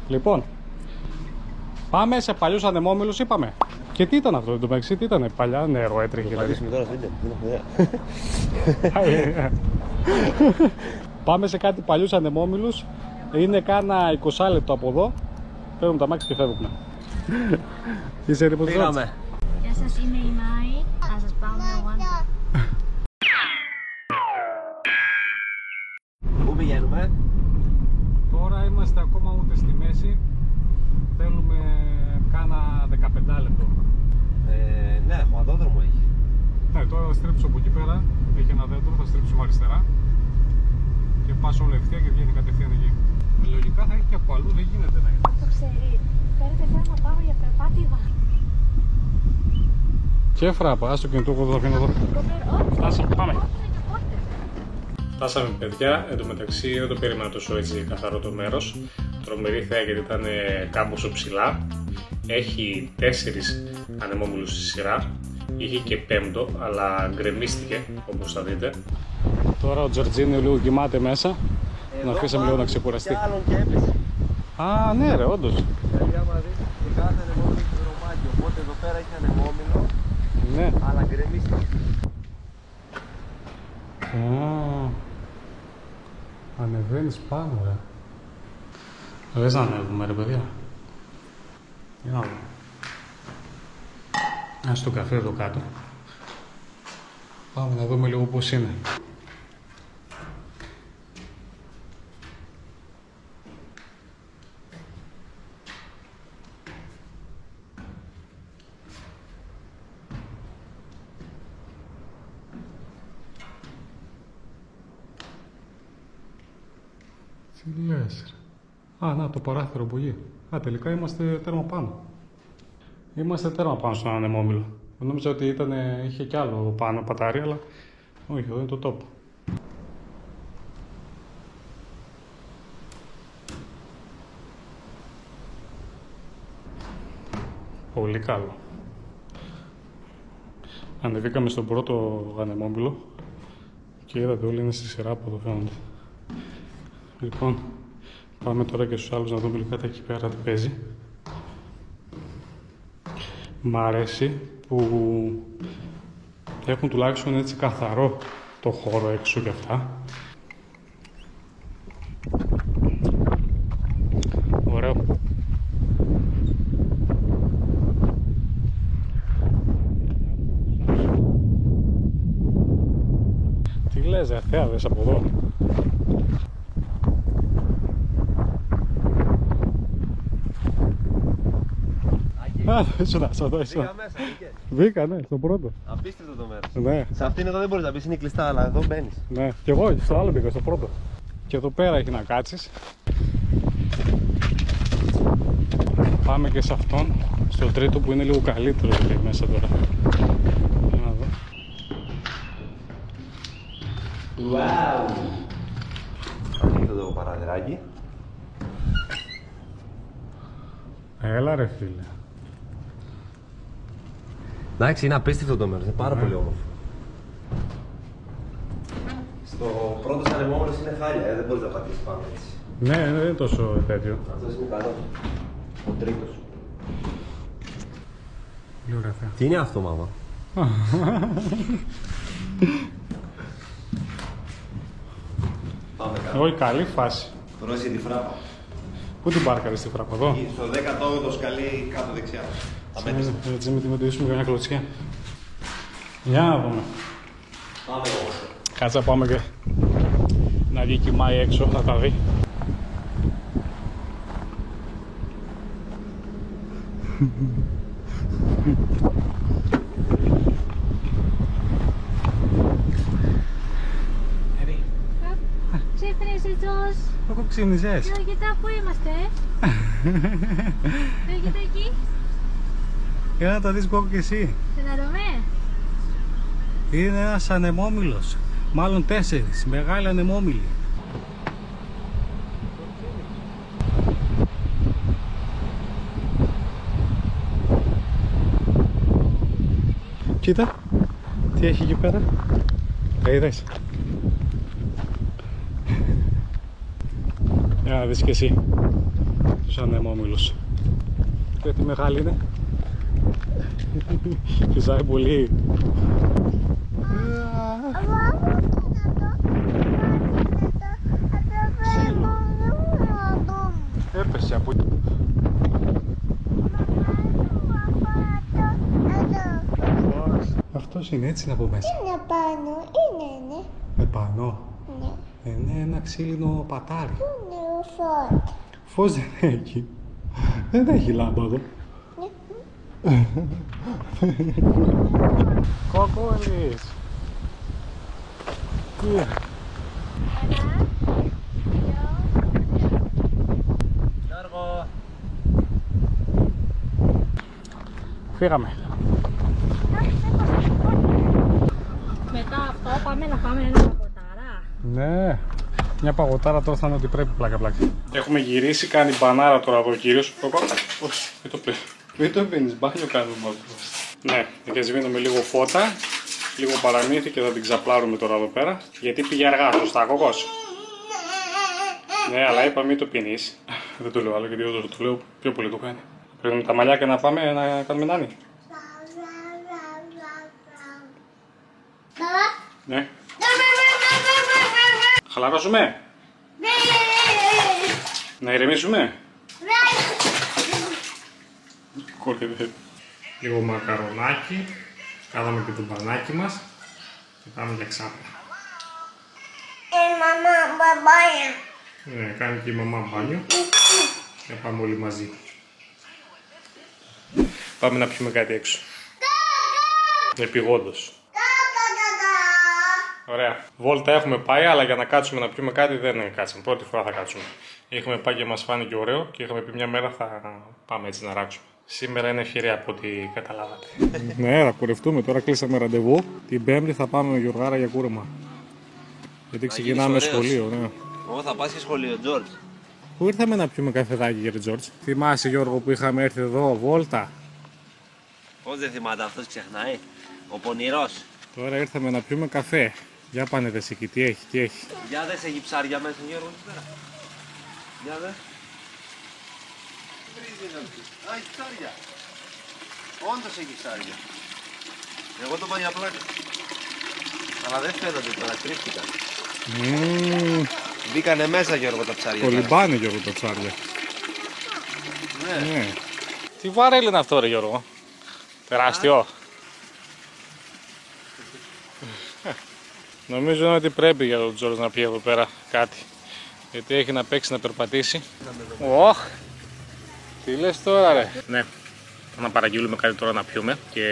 Λοιπόν, πάμε σε παλιούς ανεμόμυλους, είπαμε. Και τι ήταν αυτό, το μεταξύ, τι ήταν, παλιά νερό έτρεχε. Δηλαδή. Πάμε σε κάτι παλιούς ανεμόμυλους. Είναι κάνα 20 λεπτό από εδώ. Παίρνουμε τα μάξι και φεύγουμε. Είσαι λοιπόν τώρα. Πήγαμε. Γεια σας, είμαι η Μάη. Θα σας πάω με Wanda. Πού πηγαίνουμε? Τώρα είμαστε ακόμα ούτε στη μέση. Θέλουμε κάνα 15 λεπτό. Ναι, χωματόδρομο έχει. Ναι, τώρα θα στρίψω από εκεί πέρα. Έχει ένα δέντρο, θα στρίψουμε αριστερά. Και πας όλο ευθεία και βγαίνει κατευθείαν εκεί. Λογικά θα έχει και από αλλού, δεν γίνεται να είναι. Το ξέρει. Φέρετε θέμα, πάω για περπάτημα. Και φράπα, ας το κινητό εγώ θα αφήνω εδώ. Άσε, πάμε. Φτάσαμε παιδιά, εν τω μεταξύ δεν το περίμενα τόσο έτσι καθαρό το μέρος. Τρομερή θέα γιατί ήταν κάπως ψηλά. Έχει 4 ανεμόμυλους στη σειρά. Είχε και 5ο, αλλά γκρεμίστηκε όπως θα δείτε. Τώρα ο Τζορτζίνιο λίγο κοιμάται μέσα. Να αφήσαμε λίγο να ξεκουραστεί. Α, ναι ρε, όντως. Δηλαδή άμα δεις και κάθε ανεμόμυλο έχει δρομάκι, οπότε εδώ πέρα έχει ανεμόμυλο, Ναι. αλλά γκρεμίστηκε. Ανεβαίνεις πάνω ρε. Λες να ανέβουμε ρε παιδιά. Για να δούμε. Ας το καφέ εδώ κάτω. Πάμε να δούμε λίγο πώς είναι. Τι λες ρε. Α, να το παράθυρο που γη. Α, τελικά είμαστε τέρμα πάνω. Είμαστε τέρμα πάνω στον ανεμόμυλο. Νόμιζα ότι είχε κι άλλο πάνω πατάρι, αλλά όχι, εδώ είναι το τόπο. Πολύ καλό. Ανεβήκαμε στον πρώτο ανεμόμυλο και είδατε όλοι είναι στη σειρά από εδώ φαίνονται. Λοιπόν, πάμε τώρα και στους άλλους να δούμε λίγο εκεί πέρα τι παίζει. Μ' αρέσει που έχουν τουλάχιστον έτσι καθαρό το χώρο έξω και αυτά. Ωραίο. Τι λες ρε, θέα δες από εδώ. Μπήκα μέσα, Μπήκα, ναι, στον πρώτο. απίστευτο το μέρος. Ναι. Σε αυτήν εδώ δεν μπορείς να μπεις, είναι κλειστά, αλλά εδώ μπαίνεις. Ναι, και εγώ στο άλλο μπήκα, στο πρώτο. Και εδώ πέρα έχει να κάτσεις. Πάμε και σε αυτόν, στο τρίτο που είναι λίγο καλύτερο εκεί μέσα τώρα. Για να δω. Wow! Ανοίγει το παραδεράκι. Έλα ρε φίλε. Εντάξει, είναι απίστευτο το μέρος, είναι πάρα πολύ όμορφο. Στο πρώτο ανεμόμυλος είναι χάλια, δεν μπορείς να πατήσεις πάνω έτσι. Ναι, δεν είναι τόσο τέτοιο. Αυτός είναι καλό. Ο τρίτος. Πολύ ωραία θέα. Τι είναι αυτό, μάμα? Πάμε κάτω. Όχι, καλή φάση. Τώρα είσαι τη φράπα. Πού την πάρκαρες τη φράπα, εδώ? Στο 18ο σκαλί κάτω δεξιά. Έτσι με τη μετρήσουμε για μια κλωτσιά. Για να δούμε. Πάμε όμως. Κάτσε να πάμε και να βγει και η Μάη έξω, να τα δει. Ξύπνησε Τζος. Πού ξύπνησες? Κοιτά που είμαστε. Κοιτά εκεί. Για να τα δεις Κόκο και εσύ. Να δούμε. Είναι ένας ανεμόμυλος. Μάλλον 4, μεγάλοι ανεμόμυλοι. Κοίτα, τι έχει εκεί πέρα. Είδες. Για να δεις και εσύ. τους ανεμόμυλους. Και τι μεγάλη είναι. Φυσάει πολύ. Έπεσε από εκεί. Αυτός είναι, έτσι είναι από μέσα. Είναι πάνω, είναι. Επάνω. Ναι. Είναι ένα ξύλινο πατάρι. Είναι ο φως. Φως δεν έχει. Δεν έχει λάμπα εδώ. Κοκκόλης. Γιώργο. Φύγαμε. Μετά αυτό πάμε να πάμε ένα παγωτάρα. Ναι. Μια παγωτάρα τώρα θα είναι ότι πρέπει πλάκα. Έχουμε γυρίσει, κάνει μπανάρα τώρα εδώ ο κύριος. Όχι, μην το πίνεις, μπάνιο κάνουμε αυτό. Ναι, και σβήνουμε λίγο φώτα, λίγο παραμύθι και θα την ξαπλάρουμε τώρα εδώ πέρα. Γιατί πήγε αργά, σωστά, κοκός. Ναι, αλλά είπα μην το πίνεις. Δεν το λέω άλλο γιατί εγώ το λέω πιο πολύ το κάνει. Πρέπει με τα μαλλιά και να πάμε να κάνουμε νάνι. Ναι. Χαλαρώσουμε. Να ηρεμήσουμε. Λίγο μακαρονάκι. Κάναμε και το μπανάκι μας. Και πάμε για ξάπλα. Μαμά, μπαμπάνια. Ναι, κάνει και η μαμά μπάνιο. Και πάμε όλοι μαζί. Πάμε να πιούμε κάτι έξω. Επειγόντως. Ωραία. Βόλτα έχουμε πάει, αλλά για να κάτσουμε να πιούμε κάτι δεν κάτσαμε. Πρώτη φορά θα κάτσουμε. Έχουμε πάει και μας φάνηκε ωραίο και είχαμε πει μια μέρα θα πάμε έτσι να ράξουμε. Σήμερα είναι ευκαιρία από ό,τι καταλάβατε. Ναι, θα κουρευτούμε. Τώρα κλείσαμε ραντεβού. Την Πέμπτη θα πάμε με Γιωργάρα για κούρεμα. Γιατί ξεκινάμε σχολείο, ναι. Εγώ θα πας και σχολείο, Τζόρτζ. Πού ήρθαμε να πιούμε καφεδάκι, κύριε Τζόρτζ? Θυμάσαι, Γιώργο, που είχαμε έρθει εδώ, βόλτα? Πώς δεν θυμάται, αυτός ξεχνάει. Ο πονηρός. Τώρα ήρθαμε να πιούμε καφέ. Για πάνε δες εκεί, τι έχει. Για δες, έχει ψάρια μέσα, Γιώργο, εκεί πέρα. Για δες. Α, έχει ψάρια. Όντως έχει ψάρια. Εγώ το πάω για πλάκα. Αλλά δεν φαίνονται τώρα, κρύφτηκαν. Μπήκανε μέσα, Γιώργο, τα ψάρια. Κολυμπάνε, Γιώργο, τα ψάρια. Ναι. Τι βάρελ είναι αυτό, ρε Γιώργο? Τεράστιο. Νομίζω ότι πρέπει για τον Τζόρτζ να πει εδώ πέρα κάτι. Γιατί έχει να παίξει, να περπατήσει. Ωχ! Τι λες τώρα, ρε? Ναι. Να παραγγείλουμε κάτι τώρα να πιούμε και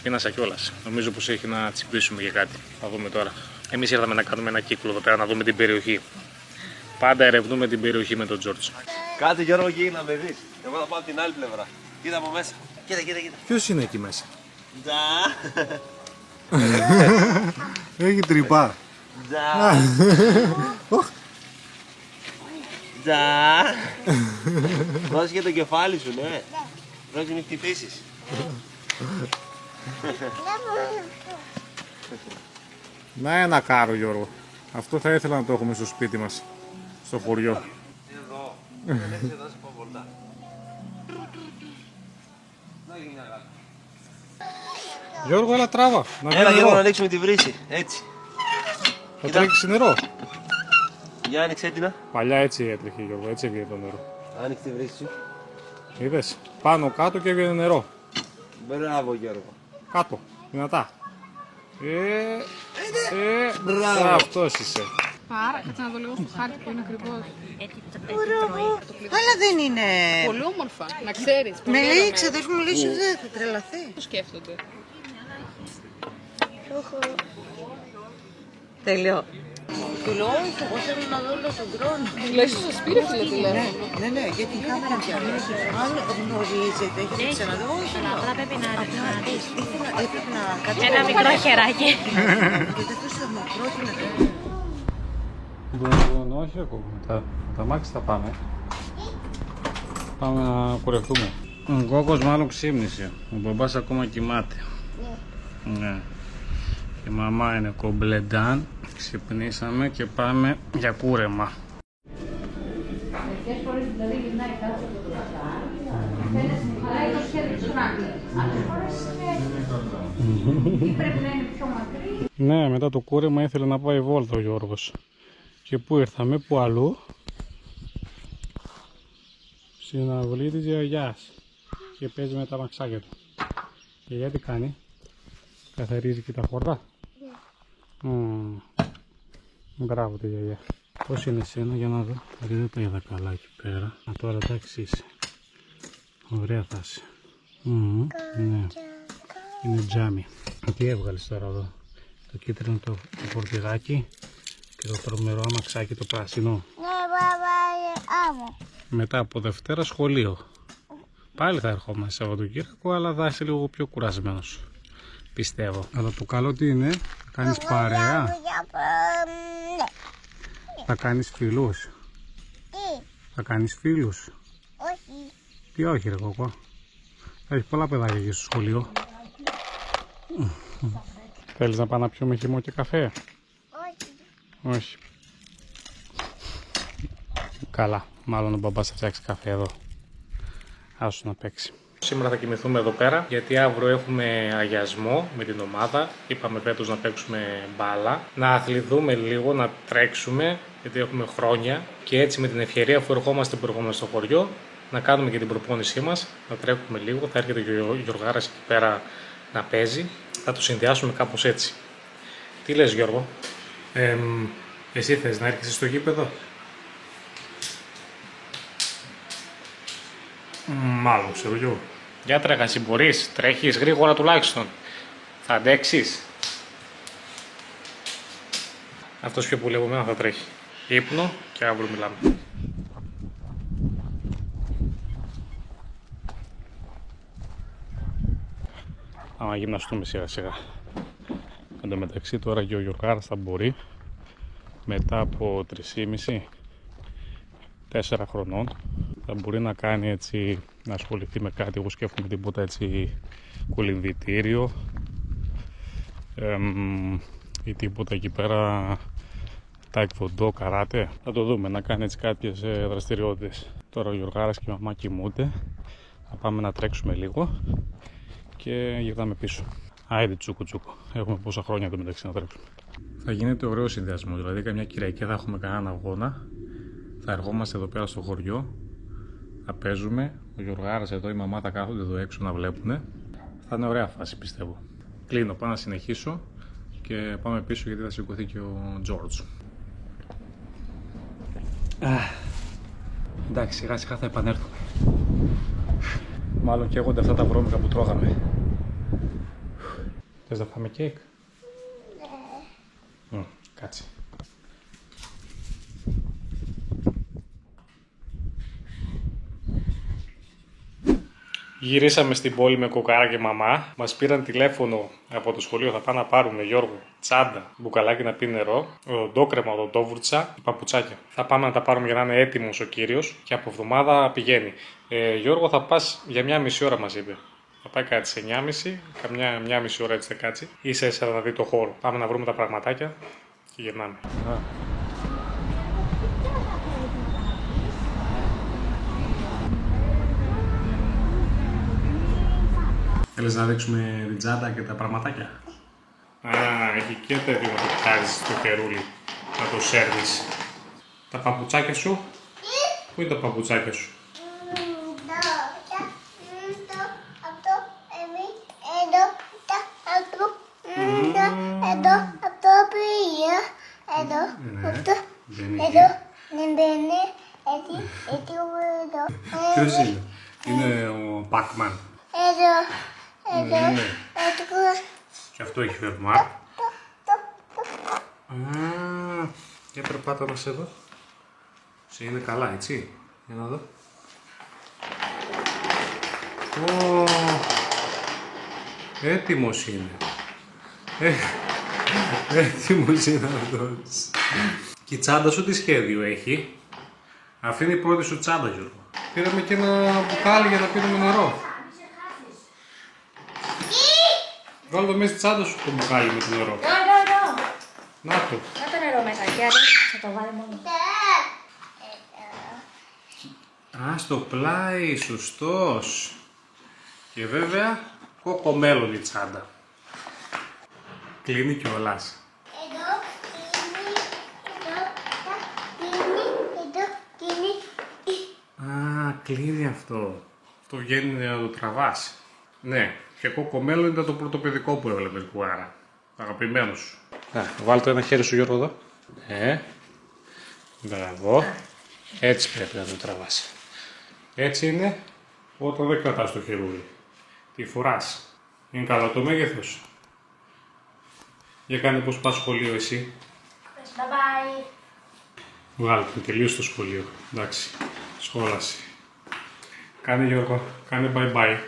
πίνασα κιόλας. Νομίζω πως έχει να τσιμπήσουμε για κάτι. Θα δούμε τώρα. Εμείς ήρθαμε να κάνουμε ένα κύκλο εδώ πέρα να δούμε την περιοχή. Πάντα ερευνούμε την περιοχή με τον Τζόρτζ. Κάτι, Γιώργο, εκεί να με δεις. Εγώ θα πάω από την άλλη πλευρά. Κοίτα από μέσα. Κοίτα. Ποιος είναι εκεί μέσα? Τζα. Έχει τρυπά. Τζα. Τζα. Δώσε και το κεφάλι σου, ναι. Δώσε μην χτυπήσεις. Να ένα κάρο, Γιώργο. Αυτό θα ήθελα να το έχουμε στο σπίτι μας. Στο χωριό. Εδώ. Δεν έχεις εδώ σε ποβολτά. Γιώργο, έλα τράβα. Έλα, Γιώργο, να ανοίξουμε τη βρύση. Έτσι. Θα τρέξει νερό. Για άνοιξε την. Παλιά έτσι έτρεχε, Γιώργο, έτσι έβγαινε το νερό. Άνοιξε τη βρύση σου. Είδες, πάνω κάτω και έβγαινε νερό. Μπράβο, Γιώργο. Κάτω, δυνατά. Μπράβο. Αυτός είσαι. Άρα, κάτσε να δω λίγο στο χάρτη που είναι ακριβώς. Αλλά δεν είναι. Πολύ όμορφα, να ξέρεις. Με λέει η ξαδέρφη μου, λέει σου δεν θα τρελαθεί. Το σκέφτονται. Τέλειο. Του λέω, όχι, εγώ θέλω να δω όλο τον χρόνο. Λες στο σπίτι φίλε τηλέφωνο. Ναι, για την κάμερα πιάνω. Αν γνωρίζετε, έχετε ξαναδεί. Όχι, Αλλά απλά πρέπει να δεις. έπρεπε να κάτσω. Ένα μικρό χεράκι. Και δεν το μου πρότεινα. Όχι ακόμα. Τα μάξι θα πάμε. Πάμε να κουρευτούμε. Ο Κόκος μάλλον ξύμνησε. Ο μπαμπάς ακόμα κοιμάται. Ναι. Η μαμά είναι κομπλεντάν. Ξυπνήσαμε και πάμε για κούρεμα. Μερικές φορές Ναι, μετά το κούρεμα ήθελε να πάει βόλτα ο Γιώργος. Και πού ήρθαμε, πού αλλού? Στην αυλή της γιαγιάς. Και παίζει με τα μαξάκια του. Και γιατί τι κάνει? Καθαρίζει και τα χόρτα. Μπράβο τη γιαγιά. Πώς είναι εσένα, για να δω? Γιατί δεν τα είδα καλά εκεί πέρα. Α, τώρα εντάξει είσαι. Ωραία θα είσαι. Ναι. Είναι τζάμι. Τι έβγαλες τώρα εδώ? Το κίτρινο το φορτηγάκι και το τρομερό αμαξάκι το πράσινο. Ναι, μπαμπά, άμμο. Μετά από Δευτέρα σχολείο. Πάλι θα ερχόμαστε Σαββατοκύριακο, αλλά θα είσαι λίγο πιο κουρασμένος. Πιστεύω. Αλλά το καλό τι είναι, θα κάνεις παρέα. Θα κάνεις φίλους. Τι? Θα κάνεις φίλους. Όχι. Τι όχι ρε κόκο. Θα έχεις πολλά παιδάκια εκεί στο σχολείο. Θέλεις να πάμε να πιούμε χυμό και καφέ? Όχι. Όχι. Καλά, μάλλον ο μπαμπάς θα φτιάξει καφέ εδώ. Άσου να παίξει. Σήμερα θα κοιμηθούμε εδώ πέρα, γιατί αύριο έχουμε αγιασμό με την ομάδα. Είπαμε φέτος να παίξουμε μπάλα, να αθληθούμε λίγο, να τρέξουμε, γιατί έχουμε χρόνια. Και έτσι με την ευκαιρία, αφού ερχόμαστε που ερχόμαστε στο χωριό, να κάνουμε και την προπόνησή μας, να τρέχουμε λίγο. Θα έρχεται και ο Γιωργάρας εκεί πέρα να παίζει. Θα το συνδυάσουμε κάπως έτσι. Τι λες Γιώργο? Εσύ θες να έρχεσαι στο γήπεδο? Μάλλον, ξέρω κι εγώ. Για τρέχα, εσύ μπορείς, τρέχεις γρήγορα τουλάχιστον. Θα αντέξεις. Αυτός πιο πολύ από μένα θα τρέχει. Ύπνο και αύριο μιλάμε. Άμα γυμναστούμε σιγά σιγά. Εν τω μεταξύ τώρα και ο Γιωργάρας θα μπορεί μετά από 3,5-4 χρονών θα μπορεί να κάνει έτσι, να ασχοληθεί με κάτι. Εγώ σκέφτομαι τίποτα έτσι κολυμβητήριο ή τίποτα εκεί πέρα, τάικβοντό, καράτε. Θα το δούμε, να κάνει έτσι κάποιες δραστηριότητες. Τώρα ο Γιωργάρας και η μαμά κοιμούνται. Θα πάμε να τρέξουμε λίγο και γυρνάμε πίσω. Άιντε τσούκο τσούκο. Έχουμε πόσα χρόνια εδώ μεταξύ να τρέξουμε. Θα γίνεται ωραίο συνδυασμό. Δηλαδή, καμιά Κυριακή θα έχουμε κανέναν αγώνα. Θα ερχόμαστε εδώ πέρα στο χωριό. Θα παίζουμε. Ο Γιωργάρας εδώ, η μαμά θα κάθονται εδώ έξω να βλέπουνε. Θα είναι ωραία φάση πιστεύω. Κλείνω, πάω να συνεχίσω και πάμε πίσω γιατί θα σηκωθεί και ο Τζόρτζ. Εντάξει, σιγά σιγά θα επανέλθουμε. Μάλλον καίγονται αυτά τα βρώμικα που τρώγαμε. Θες να φάμε κέικ? Ναι. Κάτσε. Γυρίσαμε στην πόλη με κοκάρα και μαμά. Μας πήραν τηλέφωνο από το σχολείο. Θα πάνε να πάρουν Γιώργο τσάντα, μπουκαλάκι να πει νερό, οδοντόκρεμα, οδοντόβουρτσα, παπουτσάκια. Θα πάμε να τα πάρουμε για να είναι έτοιμος ο κύριος και από εβδομάδα πηγαίνει. Γιώργο, θα πας για 1,5 ώρα, μας είπε. Θα πάει κάτι σε 9,5, καμιά 1,5 ώρα έτσι θα κάτσει. Ίσα να δει το χώρο. Πάμε να βρούμε τα πραγματάκια και γυρνάμε. Θέλεις να δείξουμε την τσάντα και τα πραγματάκια? Έχει και τέτοιο να το πιάζεις στο χερούλι, να το σέρβεις. Τα παπουτσάκια σου? Πού είναι τα παπουτσάκια σου? Ποιος είναι? Είναι ο Pac-Man. Ναι. Και αυτό έχει φερμάρ. Για περπάτα μας εδώ. Σε είναι καλά, έτσι. Για να δω. Έτοιμος είναι. Έτοιμος είναι αυτός. Και η τσάντα σου τι σχέδιο έχει? Αυτή είναι η πρώτη σου τσάντα, Γιώργο. Πήραμε και ένα μπουκάλι για να πίνουμε νερό. Βάλε το μέσα στη τσάντα σου το μπουκάλι με το νερό. Να το. Να το νερό μέσα, και θα το βάλει μόνο. Α, στο πλάι, σωστός. Και βέβαια, κοκομέλων η τσάντα. Κλείνει κιόλας. Εδώ κλείνει, εδώ κλείνει. Α, κλείνει αυτό. Αυτό βγαίνει να το τραβάς. Ναι, και κοκομέλων ήταν το πρώτο παιδικό που έβλεπες, κουάρα. Αγαπημένο σου. Βάλ' το ένα χέρι σου, Γιώργο, εδώ. Ναι. Μπράβο. Έτσι πρέπει να το τραβάς. Έτσι είναι όταν δεν κρατάς το χερούλι. Τι φοράς. Είναι καλό το μέγεθος. Για κάνε πως πας σχολείο εσύ. Bye bye. Βγάλε το, τελείωσε το σχολείο. Εντάξει, σχόλασε. Κάνε Γιώργο, κάνε bye bye.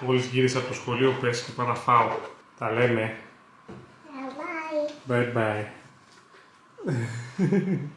Μόλις γύρισα από το σχολείο πες και πάω να φάω. Τα λέμε. Bye bye. Bye bye.